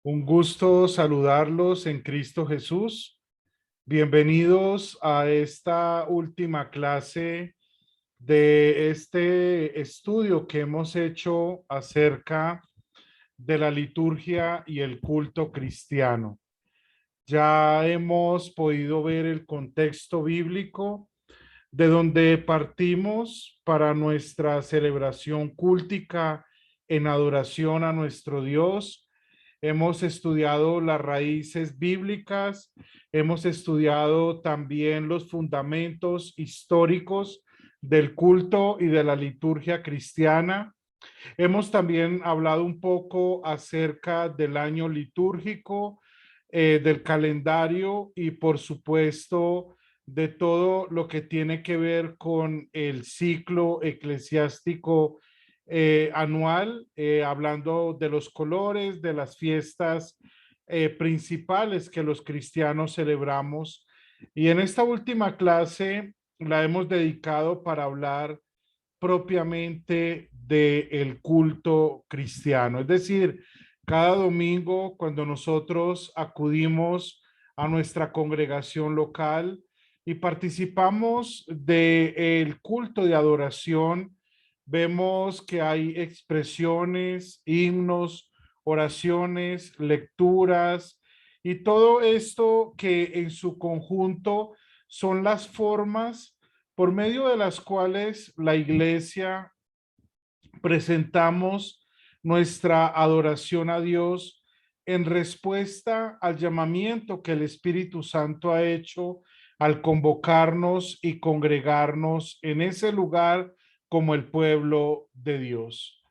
Un gusto saludarlos en Cristo Jesús. Bienvenidos a esta última clase de este estudio que hemos hecho acerca de la liturgia y el culto cristiano. Ya hemos podido ver el contexto bíblico de donde partimos para nuestra celebración cúltica en adoración a nuestro Dios. Hemos estudiado las raíces bíblicas, hemos estudiado también los fundamentos históricos del culto y de la liturgia cristiana. Hemos también hablado un poco acerca del año litúrgico, del calendario y por supuesto de todo lo que tiene que ver con el ciclo eclesiástico anual, hablando de los colores, de las fiestas principales que los cristianos celebramos. Y en esta última clase la hemos dedicado para hablar propiamente del culto cristiano. Es decir, cada domingo cuando nosotros acudimos a nuestra congregación local y participamos del culto de adoración, vemos que hay expresiones, himnos, oraciones, lecturas y todo esto que en su conjunto son las formas por medio de las cuales la iglesia presentamos nuestra adoración a Dios en respuesta al llamamiento que el Espíritu Santo ha hecho al convocarnos y congregarnos en ese lugar como el pueblo de Dios.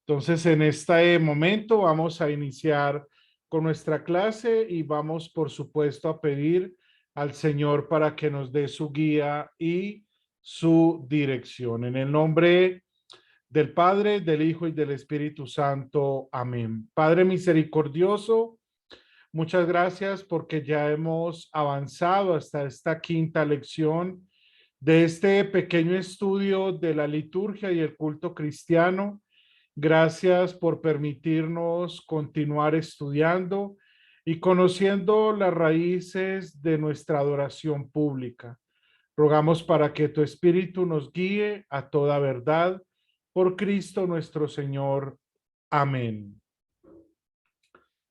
Entonces, en este momento vamos a iniciar con nuestra clase y vamos, por supuesto, a pedir al Señor para que nos dé su guía y su dirección. En el nombre del Padre, del Hijo y del Espíritu Santo. Amén. Padre misericordioso, muchas gracias porque ya hemos avanzado hasta esta quinta lección de este pequeño estudio de la liturgia y el culto cristiano. Gracias por permitirnos continuar estudiando y conociendo las raíces de nuestra adoración pública. Rogamos para que tu Espíritu nos guíe a toda verdad por Cristo nuestro Señor. Amén.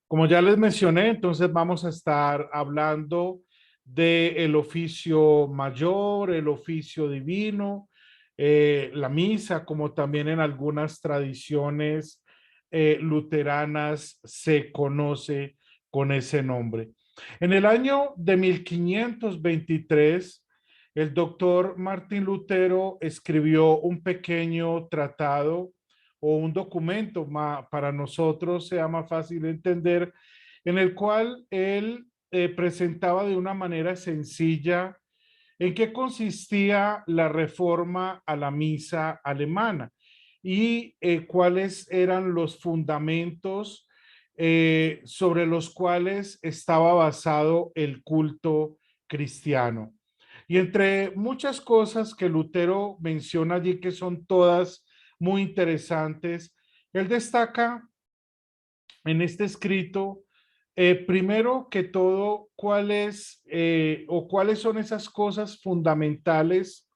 Como ya les mencioné, entonces vamos a estar hablando del oficio mayor, el oficio divino, la misa, como también en algunas tradiciones luteranas se conoce con ese nombre. En el año de 1523, el doctor Martín Lutero escribió un pequeño tratado o un documento para nosotros sea más fácil de entender, en el cual él presentaba de una manera sencilla en qué consistía la reforma a la misa alemana y cuáles eran los fundamentos sobre los cuales estaba basado el culto cristiano. Y entre muchas cosas que Lutero menciona allí, que son todas muy interesantes, él destaca en este escrito, primero que todo, cuáles son esas cosas fundamentales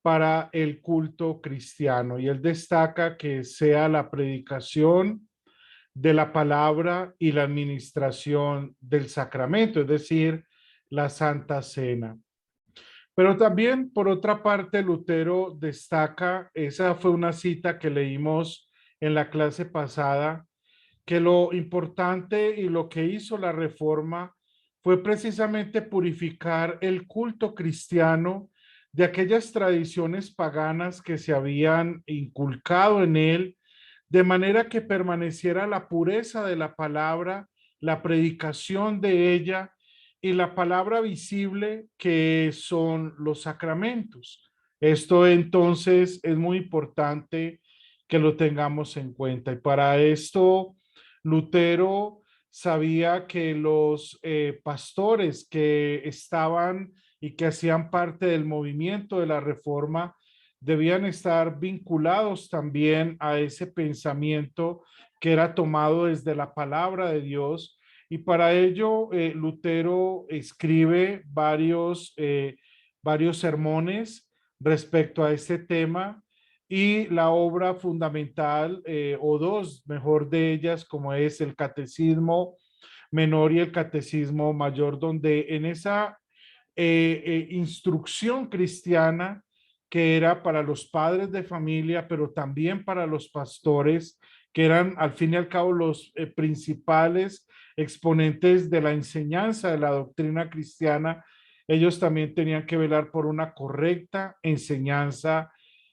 para el culto cristiano. Y él destaca que sea la predicación de la palabra y la administración del sacramento, es decir, la Santa Cena. Pero también, por otra parte, Lutero destaca, esa fue una cita que leímos en la clase pasada, que lo importante y lo que hizo la reforma fue precisamente purificar el culto cristiano de aquellas tradiciones paganas que se habían inculcado en él, de manera que permaneciera la pureza de la palabra, la predicación de ella y la palabra visible que son los sacramentos. Esto entonces es muy importante que lo tengamos en cuenta. Y para esto, Lutero sabía que los pastores que estaban y que hacían parte del movimiento de la reforma debían estar vinculados también a ese pensamiento que era tomado desde la palabra de Dios. Y para ello, Lutero escribe varios sermones respecto a este tema, y la obra fundamental, o dos, mejor de ellas, como es el Catecismo Menor y el Catecismo Mayor, donde en esa instrucción cristiana que era para los padres de familia, pero también para los pastores, que eran al fin y al cabo los principales exponentes de la enseñanza de la doctrina cristiana. Ellos también tenían que velar por una correcta enseñanza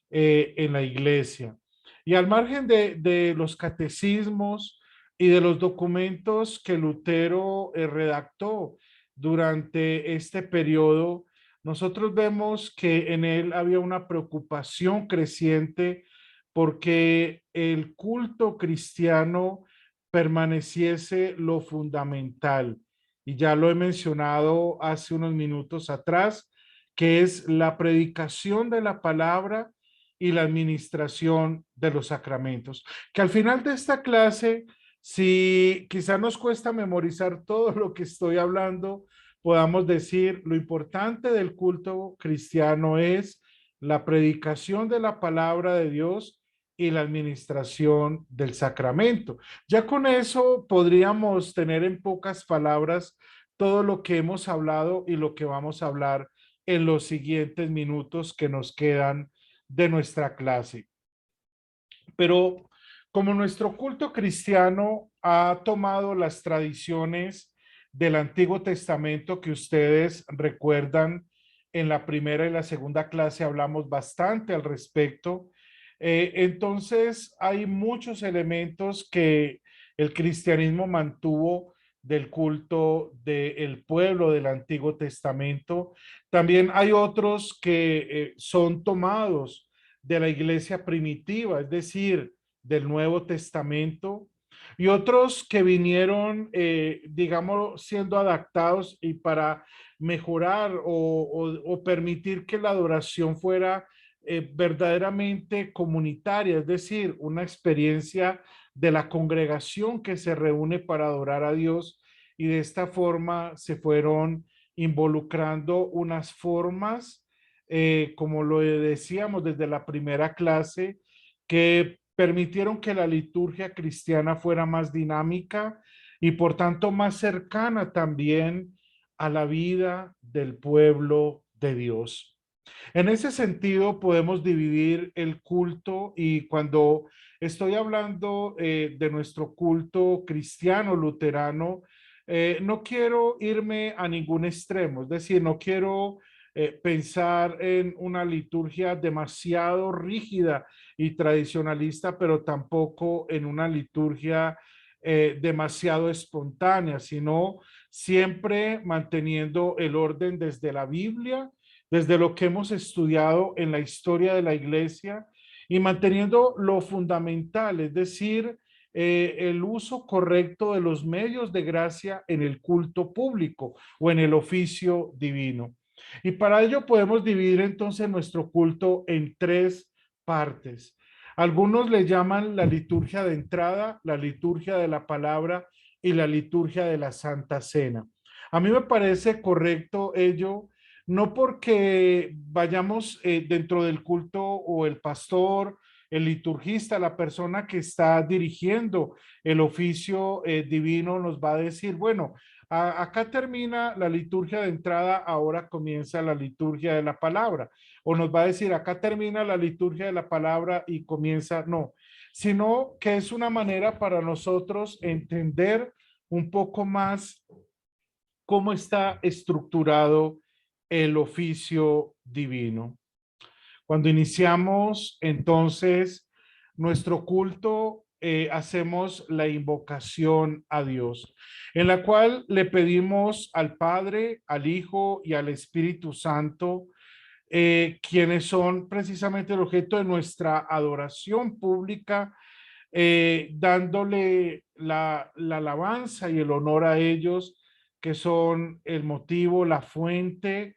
en la iglesia. Y al margen de los catecismos y de los documentos que Lutero redactó durante este periodo, nosotros vemos que en él había una preocupación creciente porque el culto cristiano permaneciese lo fundamental. Y ya lo he mencionado hace unos minutos atrás, que es la predicación de la palabra y la administración de los sacramentos. Que al final de esta clase, si quizá nos cuesta memorizar todo lo que estoy hablando, podamos decir lo importante del culto cristiano es la predicación de la palabra de Dios y la administración del sacramento. Ya con eso podríamos tener en pocas palabras todo lo que hemos hablado y lo que vamos a hablar en los siguientes minutos que nos quedan de nuestra clase. Pero como nuestro culto cristiano ha tomado las tradiciones del Antiguo Testamento, que ustedes recuerdan, en la primera y la segunda clase hablamos bastante al respecto, entonces hay muchos elementos que el cristianismo mantuvo del culto del pueblo del Antiguo Testamento. También hay otros que son tomados de la iglesia primitiva, es decir, del Nuevo Testamento, y otros que vinieron, digamos, siendo adaptados y para mejorar o permitir que la adoración fuera verdaderamente comunitaria, es decir, una experiencia de la congregación que se reúne para adorar a Dios, y de esta forma se fueron involucrando unas formas, como lo decíamos desde la primera clase, que permitieron que la liturgia cristiana fuera más dinámica y por tanto más cercana también a la vida del pueblo de Dios. En ese sentido, podemos dividir el culto, y cuando estoy hablando de nuestro culto cristiano luterano, no quiero irme a ningún extremo, es decir, no quiero pensar en una liturgia demasiado rígida y tradicionalista, pero tampoco en una liturgia demasiado espontánea, sino siempre manteniendo el orden desde la Biblia, desde lo que hemos estudiado en la historia de la iglesia, y manteniendo lo fundamental, es decir, el uso correcto de los medios de gracia en el culto público o en el oficio divino. Y para ello podemos dividir entonces nuestro culto en tres partes. Algunos le llaman la liturgia de entrada, la liturgia de la palabra y la liturgia de la Santa Cena. A mí me parece correcto ello, no porque vayamos dentro del culto o el pastor, el liturgista, la persona que está dirigiendo el oficio divino nos va a decir, bueno, acá termina la liturgia de entrada, ahora comienza la liturgia de la palabra. O nos va a decir, acá termina la liturgia de la palabra y comienza, no, sino que es una manera para nosotros entender un poco más cómo está estructurado el oficio divino. Cuando iniciamos entonces nuestro culto, hacemos la invocación a Dios, en la cual le pedimos al Padre, al Hijo y al Espíritu Santo, quienes son precisamente el objeto de nuestra adoración pública, dándole la alabanza y el honor a ellos, que son el motivo, la fuente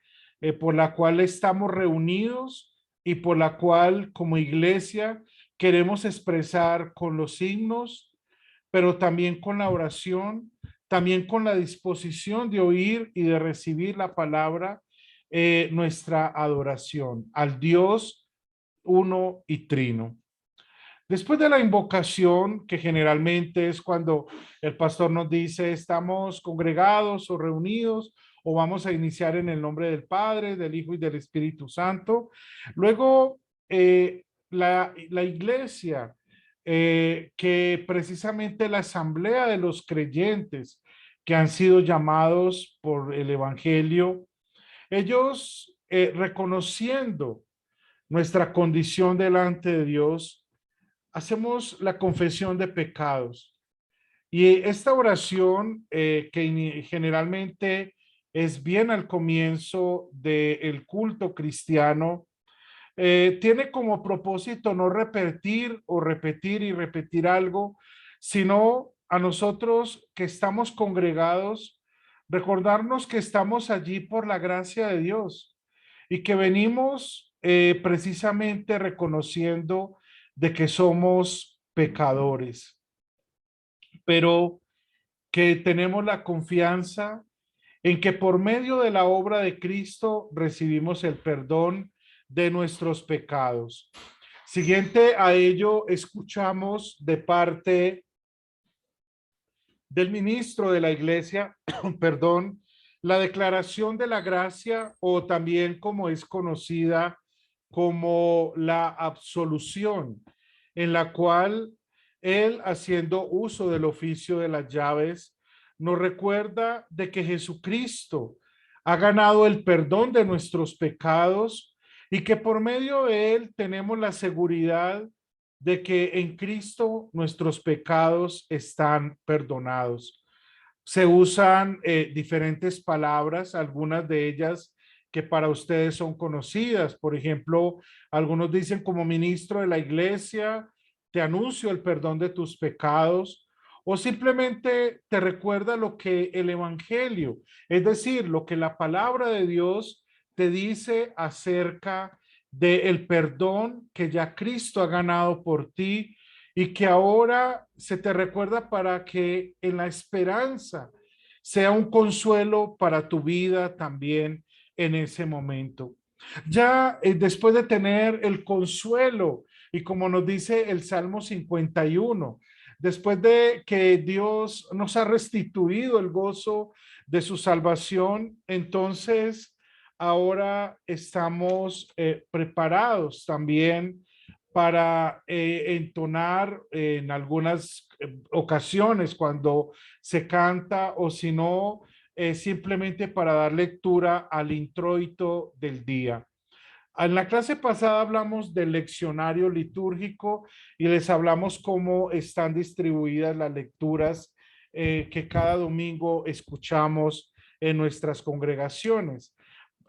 por la cual estamos reunidos y por la cual como iglesia queremos expresar con los signos, pero también con la oración, también con la disposición de oír y de recibir la palabra, nuestra adoración al Dios uno y trino. Después de la invocación, que generalmente es cuando el pastor nos dice estamos congregados o reunidos o vamos a iniciar en el nombre del Padre, del Hijo y del Espíritu Santo. Luego, la iglesia, que precisamente la asamblea de los creyentes que han sido llamados por el Evangelio, ellos reconociendo nuestra condición delante de Dios, hacemos la confesión de pecados. Y esta oración, que generalmente es bien al comienzo del culto cristiano, tiene como propósito no repetir o repetir y repetir algo, sino a nosotros que estamos congregados, recordarnos que estamos allí por la gracia de Dios y que venimos precisamente reconociendo de que somos pecadores, pero que tenemos la confianza en que por medio de la obra de Cristo recibimos el perdón de nuestros pecados. Siguiente a ello, escuchamos de parte del ministro de la iglesia, perdón, la declaración de la gracia, o también como es conocida como la absolución, en la cual él, haciendo uso del oficio de las llaves, nos recuerda de que Jesucristo ha ganado el perdón de nuestros pecados y que por medio de él tenemos la seguridad de que en Cristo nuestros pecados están perdonados. Se usan diferentes palabras, algunas de ellas que para ustedes son conocidas. Por ejemplo, algunos dicen como ministro de la iglesia, te anuncio el perdón de tus pecados, o simplemente te recuerda lo que el evangelio, es decir, lo que la palabra de Dios te dice acerca del perdón que ya Cristo ha ganado por ti y que ahora se te recuerda para que en la esperanza sea un consuelo para tu vida también en ese momento. Ya después de tener el consuelo, y como nos dice el Salmo 51, después de que Dios nos ha restituido el gozo de su salvación, entonces ahora estamos preparados también para entonar en algunas ocasiones cuando se canta, o si no, simplemente para dar lectura al introito del día. En la clase pasada hablamos del leccionario litúrgico y les hablamos cómo están distribuidas las lecturas que cada domingo escuchamos en nuestras congregaciones.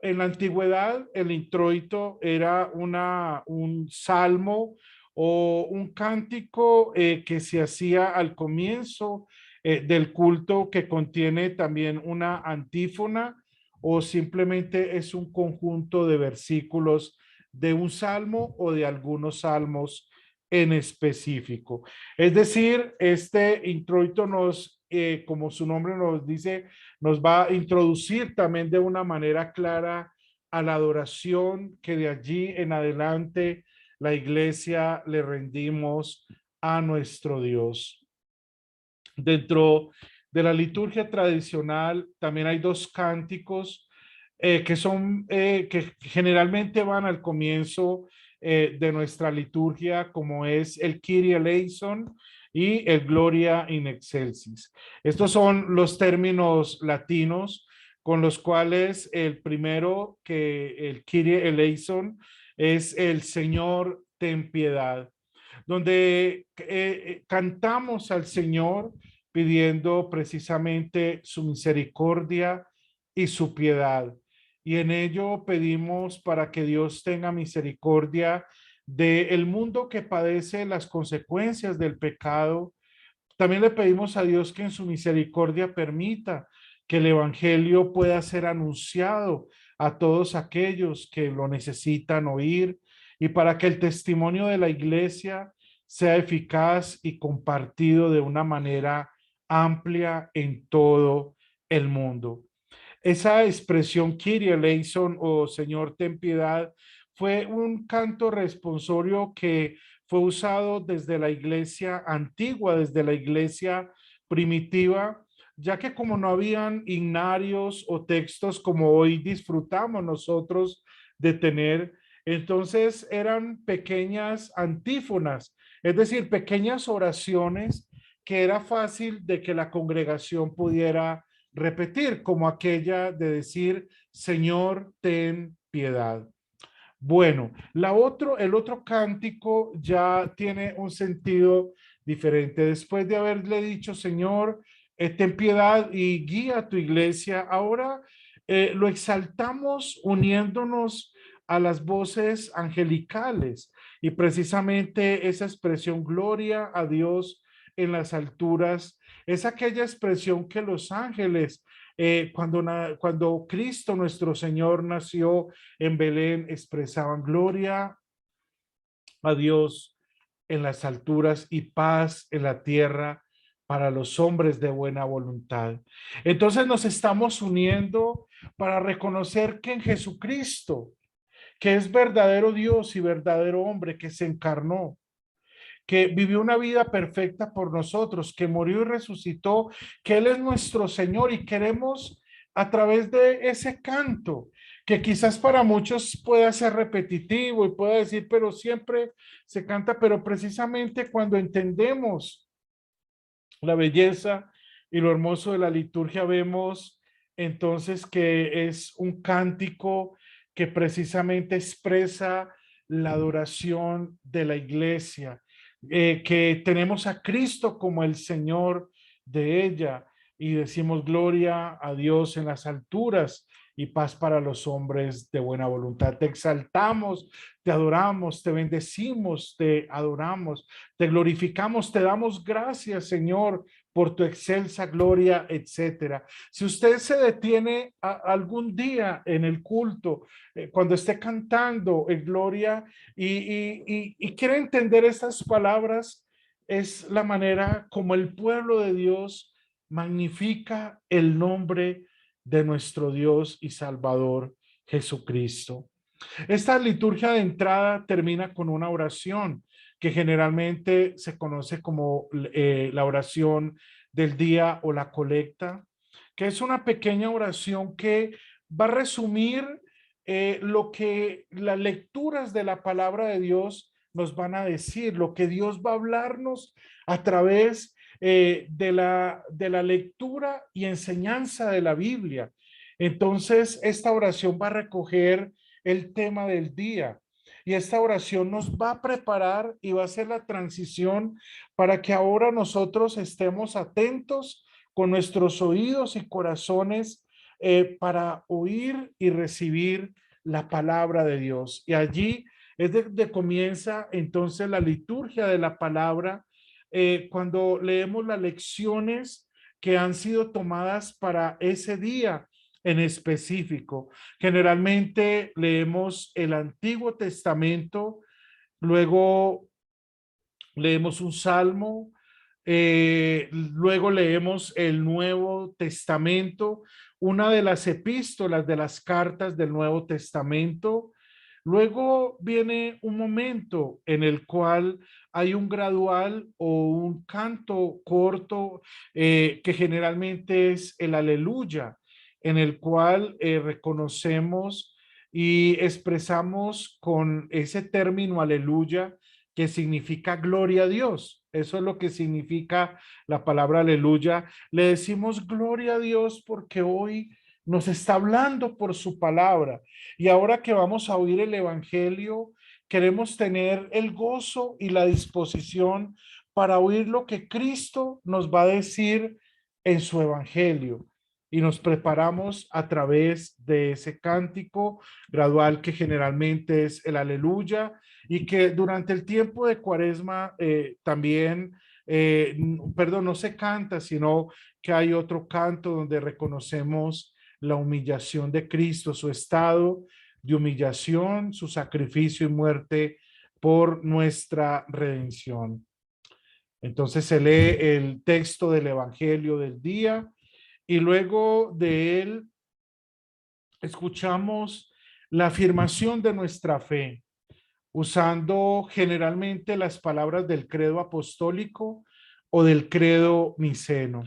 En la antigüedad, el introito era un salmo o un cántico que se hacía al comienzo del culto, que contiene también una antífona, o simplemente es un conjunto de versículos de un salmo o de algunos salmos en específico. Es decir, este introito nos, como su nombre nos dice, nos va a introducir también de una manera clara a la adoración que de allí en adelante la iglesia le rendimos a nuestro Dios. Dentro de la liturgia tradicional también hay dos cánticos que generalmente van al comienzo de nuestra liturgia, como es el Kyrie eleison y el Gloria in excelsis. Estos son los términos latinos con los cuales el primero, que el Kyrie eleison, es el Señor ten piedad, donde cantamos al Señor pidiendo precisamente su misericordia y su piedad. Y en ello pedimos para que Dios tenga misericordia del mundo que padece las consecuencias del pecado. También le pedimos a Dios que en su misericordia permita que el evangelio pueda ser anunciado a todos aquellos que lo necesitan oír, y para que el testimonio de la iglesia sea eficaz y compartido de una manera amplia en todo el mundo. Esa expresión Kyrie eleison o Señor ten piedad fue un canto responsorio que fue usado desde la iglesia antigua, desde la iglesia primitiva, ya que como no habían himnarios o textos como hoy disfrutamos nosotros de tener, entonces eran pequeñas antífonas, es decir, pequeñas oraciones que era fácil de que la congregación pudiera repetir, como aquella de decir, Señor, ten piedad. Bueno, el otro cántico ya tiene un sentido diferente. Después de haberle dicho, Señor, ten piedad y guía a tu iglesia, ahora lo exaltamos uniéndonos a las voces angelicales y precisamente esa expresión gloria a Dios en las alturas es aquella expresión que los ángeles cuando Cristo nuestro Señor nació en Belén expresaban gloria a Dios en las alturas y paz en la tierra para los hombres de buena voluntad. Entonces nos estamos uniendo para reconocer que en Jesucristo, que es verdadero Dios y verdadero hombre, que se encarnó, que vivió una vida perfecta por nosotros, que murió y resucitó, que Él es nuestro Señor y queremos a través de ese canto, que quizás para muchos pueda ser repetitivo y pueda decir, pero siempre se canta, pero precisamente cuando entendemos la belleza y lo hermoso de la liturgia, vemos entonces que es un cántico que precisamente expresa la adoración de la iglesia, que tenemos a Cristo como el Señor de ella y decimos gloria a Dios en las alturas y paz para los hombres de buena voluntad. Te exaltamos, te adoramos, te bendecimos, te adoramos, te glorificamos, te damos gracias, Señor, por tu excelsa gloria, etcétera. Si usted se detiene algún día en el culto, cuando esté cantando en gloria y quiere entender estas palabras, es la manera como el pueblo de Dios magnifica el nombre de nuestro Dios y Salvador Jesucristo. Esta liturgia de entrada termina con una oración que generalmente se conoce como la oración del día o la colecta, que es una pequeña oración que va a resumir lo que las lecturas de la palabra de Dios nos van a decir, lo que Dios va a hablarnos a través de la lectura y enseñanza de la Biblia. Entonces, esta oración va a recoger el tema del día. Y esta oración nos va a preparar y va a ser la transición para que ahora nosotros estemos atentos con nuestros oídos y corazones para oír y recibir la palabra de Dios. Y allí es donde comienza entonces la liturgia de la palabra, cuando leemos las lecciones que han sido tomadas para ese día en específico. Generalmente leemos el Antiguo Testamento, luego leemos un salmo, luego leemos el Nuevo Testamento, una de las epístolas de las cartas del Nuevo Testamento. Luego viene un momento en el cual hay un gradual o un canto corto que generalmente es el aleluya, en el cual reconocemos y expresamos con ese término aleluya que significa gloria a Dios. Eso es lo que significa la palabra aleluya. Le decimos gloria a Dios porque hoy nos está hablando por su palabra. Y ahora que vamos a oír el evangelio, queremos tener el gozo y la disposición para oír lo que Cristo nos va a decir en su evangelio. Y nos preparamos a través de ese cántico gradual que generalmente es el aleluya y que durante el tiempo de Cuaresma también, perdón, no se canta, sino que hay otro canto donde reconocemos la humillación de Cristo, su estado de humillación, su sacrificio y muerte por nuestra redención. Entonces se lee el texto del Evangelio del día y luego de él escuchamos la afirmación de nuestra fe, usando generalmente las palabras del credo apostólico o del credo niceno.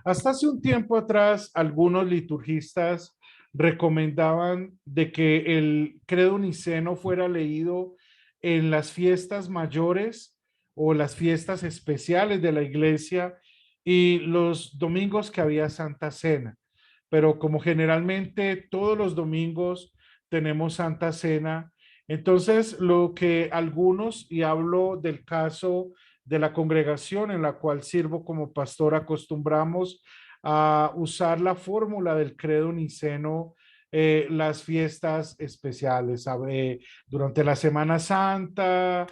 Hasta hace un tiempo atrás, algunos liturgistas recomendaban de que el credo niceno fuera leído en las fiestas mayores o las fiestas especiales de la iglesia y los domingos que había Santa Cena. Pero como generalmente todos los domingos tenemos Santa Cena, entonces lo que algunos, y hablo del caso de la congregación en la cual sirvo como pastor, acostumbramos a usar la fórmula del credo niceno, las fiestas especiales, durante la Semana Santa,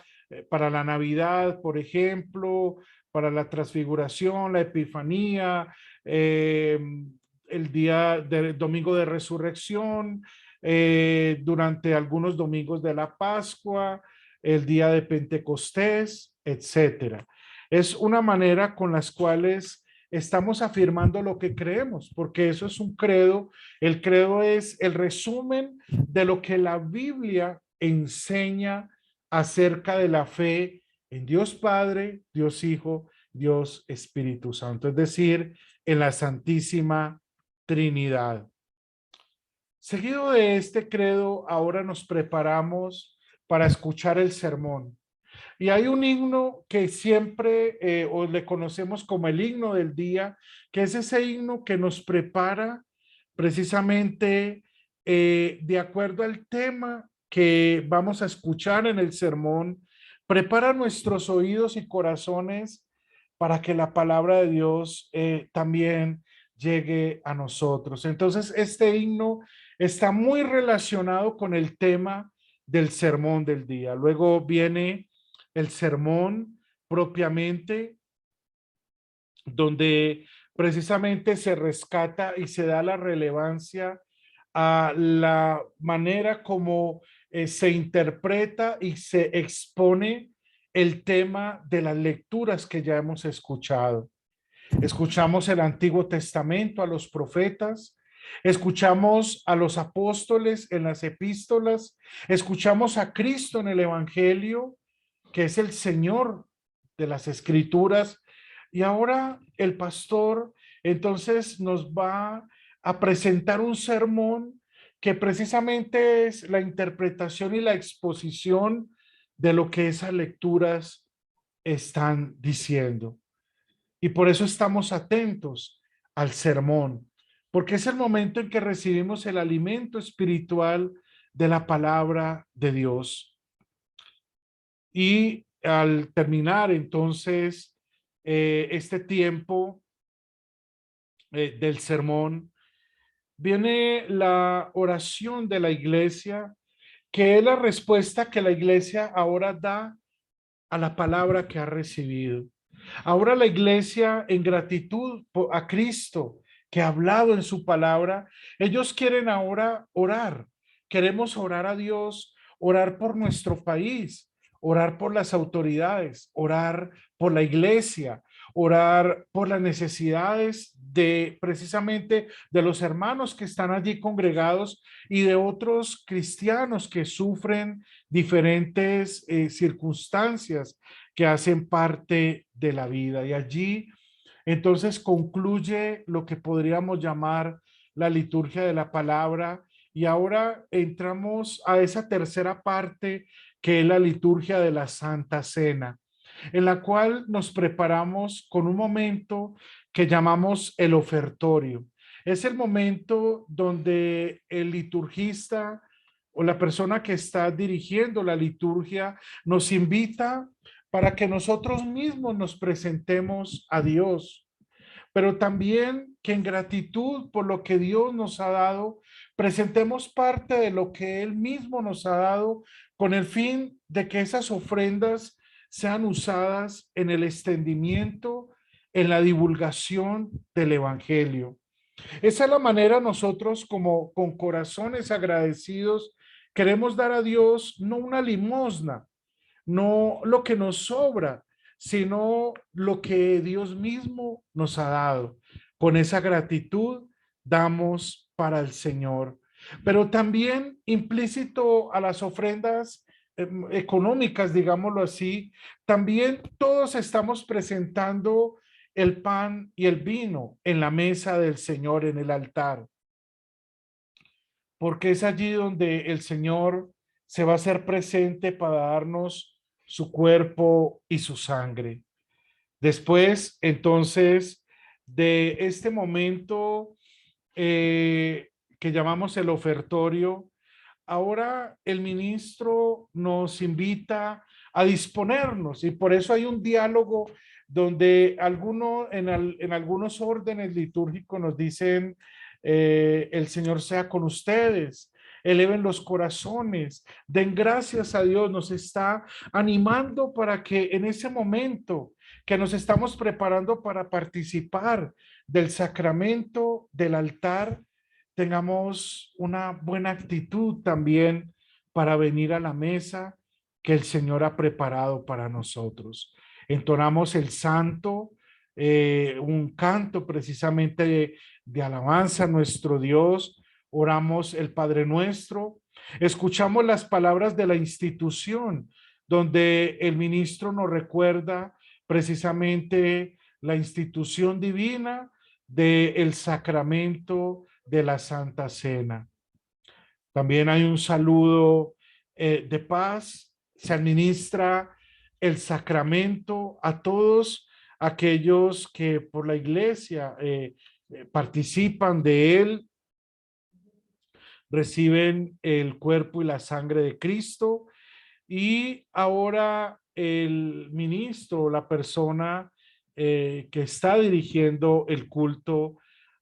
para la Navidad, por ejemplo, para la Transfiguración, la Epifanía, el día del Domingo de Resurrección, durante algunos domingos de la Pascua, el día de Pentecostés, etcétera. Es una manera con las cuales estamos afirmando lo que creemos, porque eso es un credo. El credo es el resumen de lo que la Biblia enseña acerca de la fe en Dios Padre, Dios Hijo, Dios Espíritu Santo, es decir, en la Santísima Trinidad. Seguido de este credo, ahora nos preparamos para escuchar el sermón. Y hay un himno que siempre o le conocemos como el himno del día, que es ese himno que nos prepara precisamente de acuerdo al tema que vamos a escuchar en el sermón, prepara nuestros oídos y corazones para que la palabra de Dios también llegue a nosotros. Entonces, este himno está muy relacionado con el tema del sermón del día. Luego viene el sermón propiamente, donde precisamente se rescata y se da la relevancia a la manera como se interpreta y se expone el tema de las lecturas que ya hemos escuchado. Escuchamos el Antiguo Testamento, a los profetas, escuchamos a los apóstoles en las epístolas, escuchamos a Cristo en el Evangelio, que es el Señor de las Escrituras, y ahora el pastor entonces nos va a presentar un sermón que precisamente es la interpretación y la exposición de lo que esas lecturas están diciendo. Y por eso estamos atentos al sermón, porque es el momento en que recibimos el alimento espiritual de la palabra de Dios. Y al terminar entonces este tiempo del sermón, viene la oración de la iglesia, que es la respuesta que la iglesia ahora da a la palabra que ha recibido. Ahora la iglesia, en gratitud a Cristo que ha hablado en su palabra, ellos quieren ahora orar. Queremos orar a Dios, orar por nuestro país, orar por las autoridades, orar por la iglesia, orar por las necesidades de precisamente de los hermanos que están allí congregados y de otros cristianos que sufren diferentes circunstancias que hacen parte de la vida. Y allí entonces concluye lo que podríamos llamar la liturgia de la palabra. Y ahora entramos a esa tercera parte que es la liturgia de la Santa Cena, en la cual nos preparamos con un momento que llamamos el ofertorio. Es el momento donde el liturgista o la persona que está dirigiendo la liturgia nos invita para que nosotros mismos nos presentemos a Dios, pero también que en gratitud por lo que Dios nos ha dado, presentemos parte de lo que Él mismo nos ha dado con el fin de que esas ofrendas sean usadas en el extendimiento, en la divulgación del Evangelio. Esa es la manera nosotros como con corazones agradecidos queremos dar a Dios no una limosna, no lo que nos sobra, sino lo que Dios mismo nos ha dado. Con esa gratitud damos para el Señor. Pero también implícito a las ofrendas económicas, digámoslo así, también todos estamos presentando el pan y el vino en la mesa del Señor, en el altar, porque es allí donde el Señor se va a hacer presente para darnos su cuerpo y su sangre. Después, entonces, de este momento que llamamos el ofertorio, ahora el ministro nos invita a disponernos y por eso hay un diálogo donde en algunos órdenes litúrgicos nos dicen, el Señor sea con ustedes, eleven los corazones, den gracias a Dios, nos está animando para que en ese momento que nos estamos preparando para participar del sacramento del altar, tengamos una buena actitud también para venir a la mesa que el Señor ha preparado para nosotros. Entonamos el santo, un canto precisamente de alabanza a nuestro Dios, oramos el Padre Nuestro, escuchamos las palabras de la institución, donde el ministro nos recuerda precisamente la institución divina del sacramento de la Santa Cena. También hay un saludo de paz, se administra el sacramento a todos aquellos que por la iglesia participan de él, reciben el cuerpo y la sangre de Cristo. Y ahora el ministro, la persona que está dirigiendo el culto,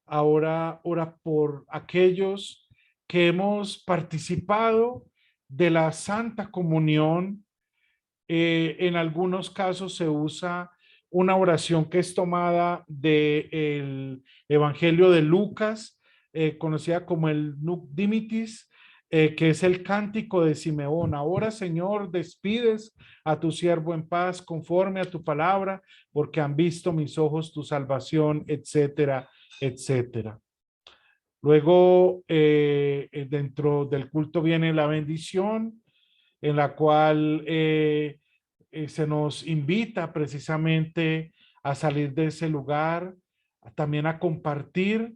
ahora ora por aquellos que hemos participado de la Santa Comunión. En algunos casos se usa una oración que es tomada del Evangelio de Lucas, conocida como el Nunc Dimittis, que es el cántico de Simeón. Ahora, Señor, despides a tu siervo en paz conforme a tu palabra, porque han visto mis ojos tu salvación, etcétera, etcétera. Luego, dentro del culto viene la bendición, en la cual se nos invita precisamente a salir de ese lugar, también a compartir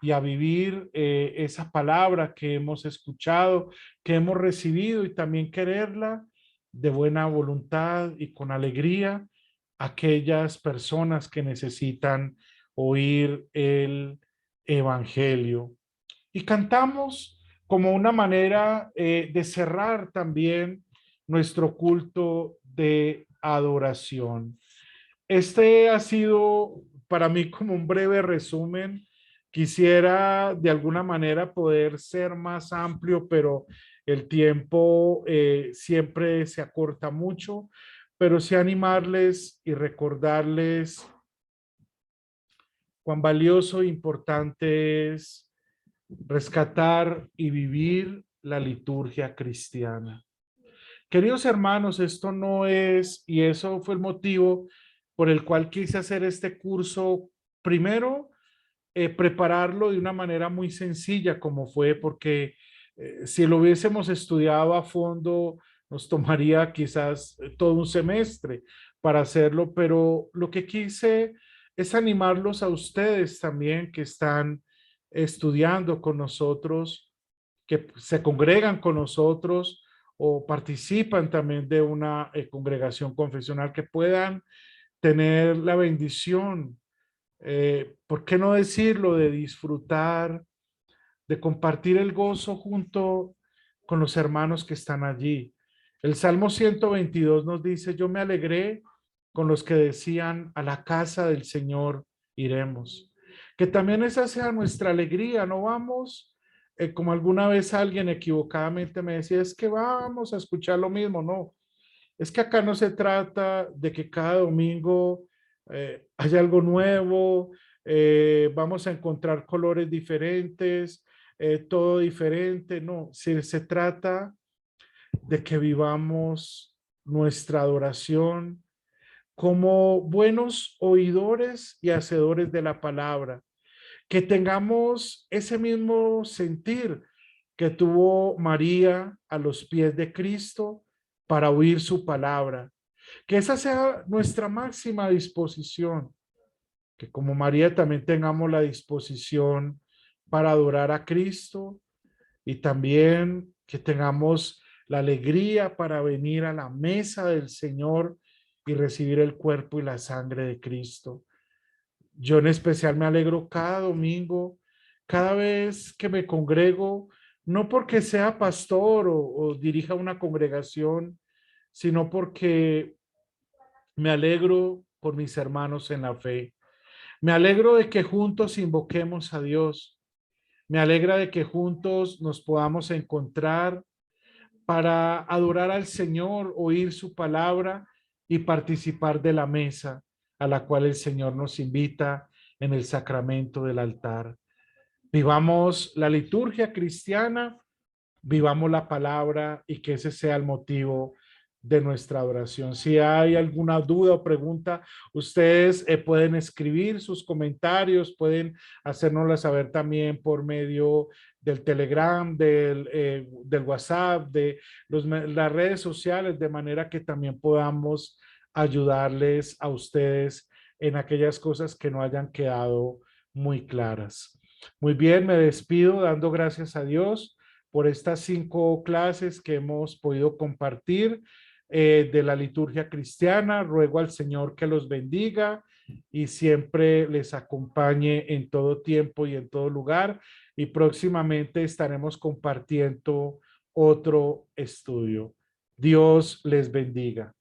y a vivir esa palabra que hemos escuchado, que hemos recibido y también quererla de buena voluntad y con alegría a aquellas personas que necesitan oír el evangelio. Y cantamos como una manera de cerrar también nuestro culto de adoración. Este ha sido para mí como un breve resumen. Quisiera de alguna manera poder ser más amplio, pero el tiempo siempre se acorta mucho, pero sí animarles y recordarles cuán valioso e importante es rescatar y vivir la liturgia cristiana. Queridos hermanos, esto no es, y eso fue el motivo por el cual quise hacer este curso, primero, prepararlo de una manera muy sencilla como fue, porque si lo hubiésemos estudiado a fondo, nos tomaría quizás todo un semestre para hacerlo, pero lo que quise es animarlos a ustedes también que están estudiando con nosotros, que se congregan con nosotros o participan también de una congregación confesional, que puedan tener la bendición, ¿por qué no decirlo?, de disfrutar, de compartir el gozo junto con los hermanos que están allí. El Salmo 122 nos dice, yo me alegré con los que decían, a la casa del Señor iremos. Que también esa sea nuestra alegría, no vamos, como alguna vez alguien equivocadamente me decía, es que vamos a escuchar lo mismo, no. Es que acá no se trata de que cada domingo haya algo nuevo, vamos a encontrar colores diferentes, todo diferente. No, si se trata de que vivamos nuestra adoración como buenos oidores y hacedores de la palabra, que tengamos ese mismo sentir que tuvo María a los pies de Cristo para oír su palabra, que esa sea nuestra máxima disposición, que como María también tengamos la disposición para adorar a Cristo y también que tengamos la alegría para venir a la mesa del Señor y recibir el cuerpo y la sangre de Cristo. Yo en especial me alegro cada domingo, cada vez que me congrego, no porque sea pastor o dirija una congregación, sino porque me alegro por mis hermanos en la fe. Me alegro de que juntos invoquemos a Dios. Me alegra de que juntos nos podamos encontrar para adorar al Señor, oír su palabra y participar de la mesa a la cual el Señor nos invita en el sacramento del altar. Vivamos la liturgia cristiana, vivamos la palabra y que ese sea el motivo de nuestra adoración. Si hay alguna duda o pregunta, ustedes pueden escribir sus comentarios, pueden hacérnosla saber también por medio del Telegram, del WhatsApp, de las redes sociales, de manera que también podamos ayudarles a ustedes en aquellas cosas que no hayan quedado muy claras. Muy bien, me despido dando gracias a Dios por estas 5 clases que hemos podido compartir de la liturgia cristiana. Ruego al Señor que los bendiga y siempre les acompañe en todo tiempo y en todo lugar. Y próximamente estaremos compartiendo otro estudio. Dios les bendiga.